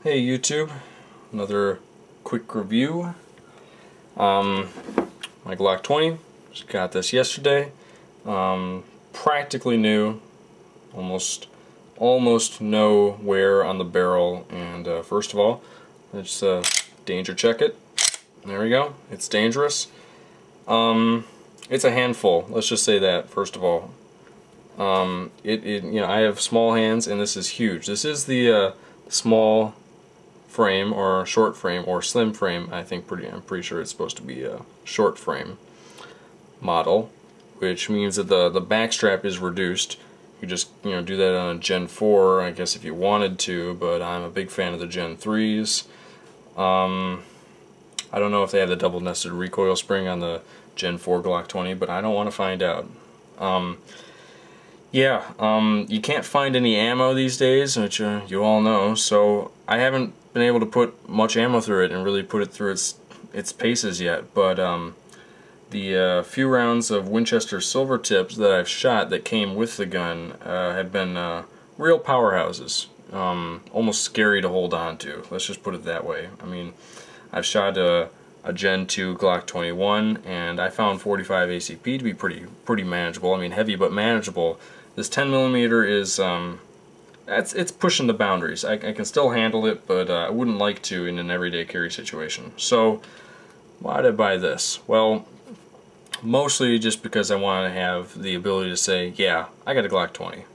Hey YouTube, another quick review. My Glock 20, just got this yesterday. Practically new, almost no wear on the barrel. And first of all, let's danger check it. There we go. It's dangerous. It's a handful. Let's just say that first of all. I have small hands, and this is huge. This is the small frame or short frame or slim frame. I'm pretty sure it's supposed to be a short frame model, which means that the back strap is reduced. You just do that on a Gen 4, I guess, if you wanted to, but I'm a big fan of the Gen 3s. I don't know if they have the double nested recoil spring on the Gen 4 Glock 20, but I don't want to find out. You can't find any ammo these days, which you all know, so I haven't been able to put much ammo through it and really put it through its paces yet, but the few rounds of Winchester silver tips that I've shot that came with the gun have been real powerhouses, almost scary to hold on to, let's just put it that way. I mean, I've shot a Gen 2 Glock 21, and I found 45 ACP to be pretty manageable. I mean, heavy but manageable. This 10mm is it's pushing the boundaries. I can still handle it, but I wouldn't like to in an everyday carry situation. So why did I buy this? Well, mostly just because I want to have the ability to say, yeah, I got a Glock 20.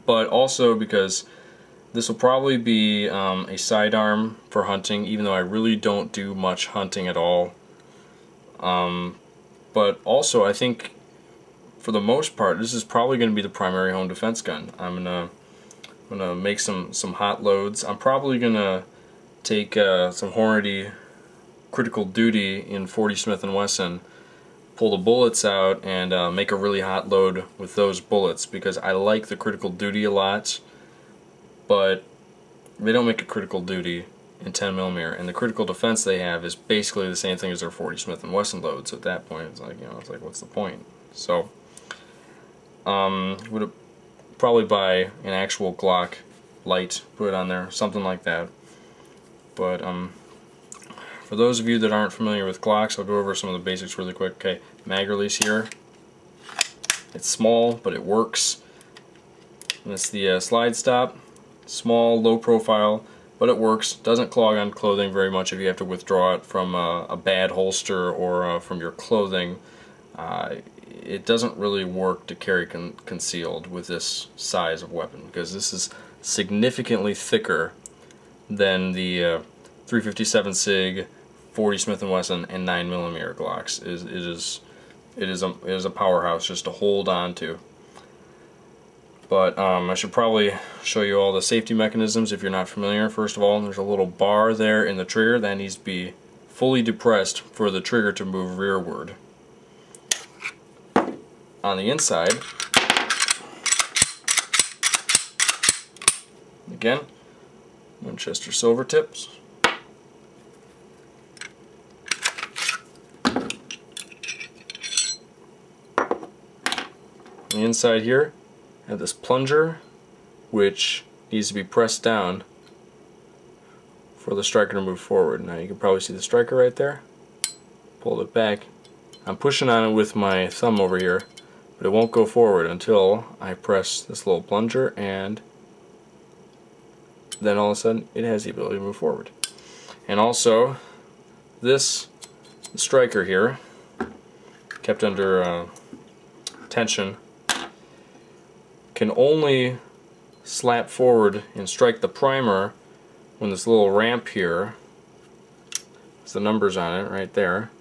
But also because this will probably be a sidearm for hunting, even though I really don't do much hunting at all. But also, I think for the most part, this is probably going to be the primary home defense gun. I'm gonna make some hot loads. I'm probably gonna take some Hornady critical duty in 40 Smith & Wesson, pull the bullets out, and make a really hot load with those bullets, because I like the critical duty a lot, but they don't make a critical duty in 10mm, and the critical defense they have is basically the same thing as their 40 Smith & Wesson loads. At that point, it's like, what's the point? So would probably buy an actual Glock light, put it on there, something like that. But for those of you that aren't familiar with Glocks, I'll go over some of the basics really quick. Okay, mag release here. It's small, but it works. And it's the slide stop. Small, low profile, but it works. Doesn't clog on clothing very much if you have to withdraw it from a bad holster or from your clothing. It doesn't really work to carry concealed with this size of weapon, because this is significantly thicker than the 357 SIG, 40 Smith & Wesson, and 9mm Glocks. It is a powerhouse just to hold on to. But I should probably show you all the safety mechanisms if you're not familiar. First of all, there's a little bar there in the trigger that needs to be fully depressed for the trigger to move rearward. On the inside, again, Winchester silver tips. On the inside here, I have this plunger, which needs to be pressed down for the striker to move forward. Now you can probably see the striker right there. Pull it back. I'm pushing on it with my thumb over here, but it won't go forward until I press this little plunger, and then all of a sudden it has the ability to move forward. And also, this striker here, kept under tension, can only slap forward and strike the primer when this little ramp here, with the numbers on it right there,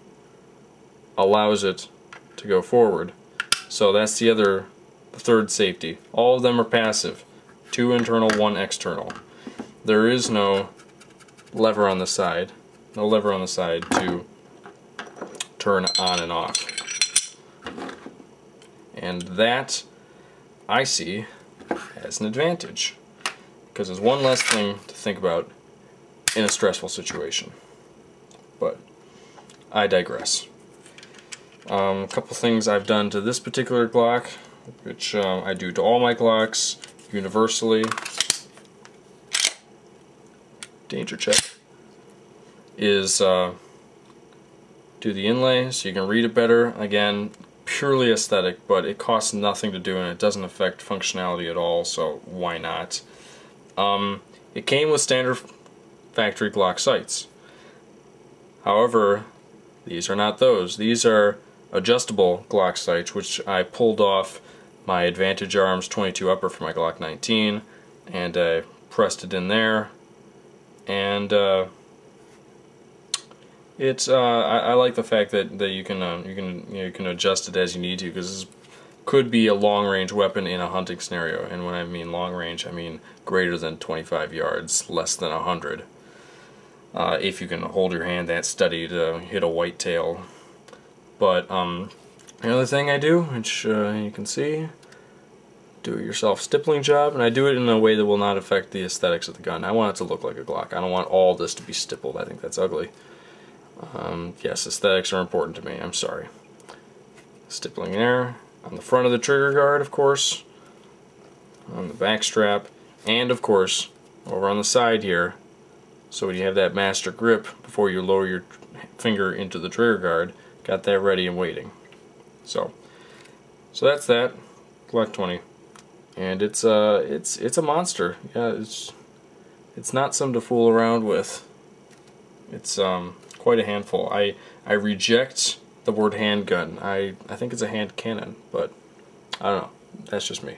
allows it to go forward. So that's the third safety. All of them are passive. 2 internal, 1 external. There is no lever on the side. No lever on the side to turn on and off. And that, I see as an advantage, because there's one less thing to think about in a stressful situation. But I digress. A couple things I've done to this particular Glock, which I do to all my Glocks universally. danger check, is do the inlay so you can read it better. Again, purely aesthetic, but it costs nothing to do and it doesn't affect functionality at all, so why not? It came with standard factory Glock sights. However, these are not those. These are adjustable Glock sights, which I pulled off my Advantage Arms 22 upper for my Glock 19, and I pressed it in there, and it's I like the fact that you can adjust it as you need to, because this could be a long range weapon in a hunting scenario, and when I mean long range, I mean greater than 25 yards, less than 100. If you can hold your hand that steady to hit a whitetail. But the other thing I do, which you can see, do-it-yourself stippling job, and I do it in a way that will not affect the aesthetics of the gun. I want it to look like a Glock. I don't want all this to be stippled. I think that's ugly. Yes, aesthetics are important to me. I'm sorry. Stippling there on the front of the trigger guard, of course, on the back strap, and of course over on the side here. So when you have that master grip before you lower your finger into the trigger guard, got that ready and waiting. So that's that Glock 20, and it's a monster. Yeah, it's not something to fool around with. It's quite a handful. I reject the word handgun. I think it's a hand cannon, but I don't know. That's just me.